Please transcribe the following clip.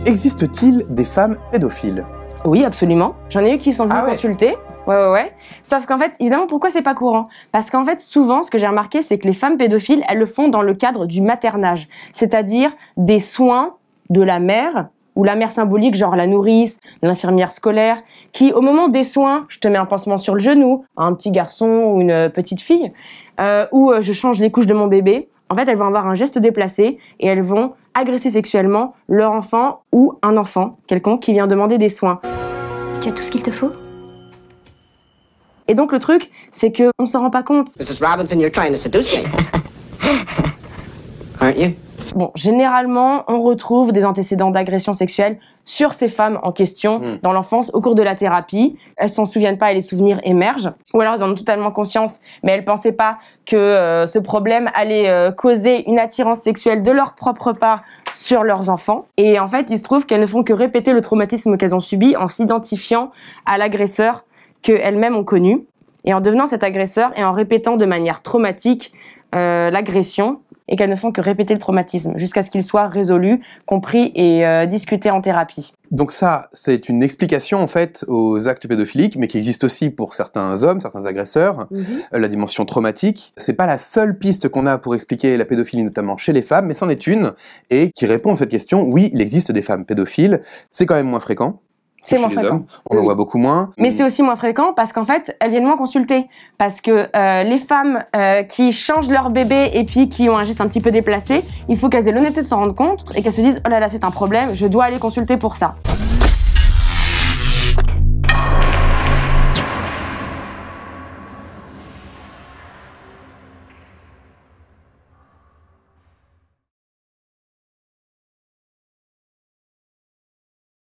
Existe-t-il des femmes pédophiles? Oui, absolument. J'en ai eu qui sont venus ouais. consulter. Ouais. Sauf qu'en fait, évidemment, pourquoi c'est pas courant? Parce qu'en fait, souvent, ce que j'ai remarqué, c'est que les femmes pédophiles, elles le font dans le cadre du maternage. C'est-à-dire des soins de la mère, ou la mère symbolique, genre la nourrice, l'infirmière scolaire, qui, au moment des soins, je te mets un pansement sur le genou, un petit garçon ou une petite fille, ou je change les couches de mon bébé. En fait, elles vont avoir un geste déplacé et elles vont agresser sexuellement leur enfant ou un enfant quelconque qui vient demander des soins. Tu as tout ce qu'il te faut? Et donc le truc, c'est que on s'en rend pas compte. Mrs. Robinson, you're trying to seduce me. Aren't you? Bon, généralement, on retrouve des antécédents d'agression sexuelle sur ces femmes en question dans l'enfance au cours de la thérapie. Elles s'en souviennent pas et les souvenirs émergent. Ou alors elles en ont totalement conscience, mais elles pensaient pas que ce problème allait causer une attirance sexuelle de leur propre part sur leurs enfants. Et en fait, il se trouve qu'elles ne font que répéter le traumatisme qu'elles ont subi en s'identifiant à l'agresseur qu'elles-mêmes ont connu. Et en devenant cet agresseur et en répétant de manière traumatique l'agression, et qu'elles ne font que répéter le traumatisme jusqu'à ce qu'il soit résolu, compris et discuté en thérapie. Donc ça, c'est une explication en fait aux actes pédophiliques, mais qui existe aussi pour certains hommes, certains agresseurs, la dimension traumatique. C'est pas la seule piste qu'on a pour expliquer la pédophilie, notamment chez les femmes, mais c'en est une, et qui répond à cette question. Oui, il existe des femmes pédophiles, c'est quand même moins fréquent. C'est moins fréquent. Hommes. On en voit beaucoup moins. Mais c'est aussi moins fréquent parce qu'en fait, elles viennent moins consulter. Parce que les femmes qui changent leur bébé et puis qui ont un geste un petit peu déplacé, il faut qu'elles aient l'honnêteté de s'en rendre compte et qu'elles se disent « Oh là là, c'est un problème, je dois aller consulter pour ça ».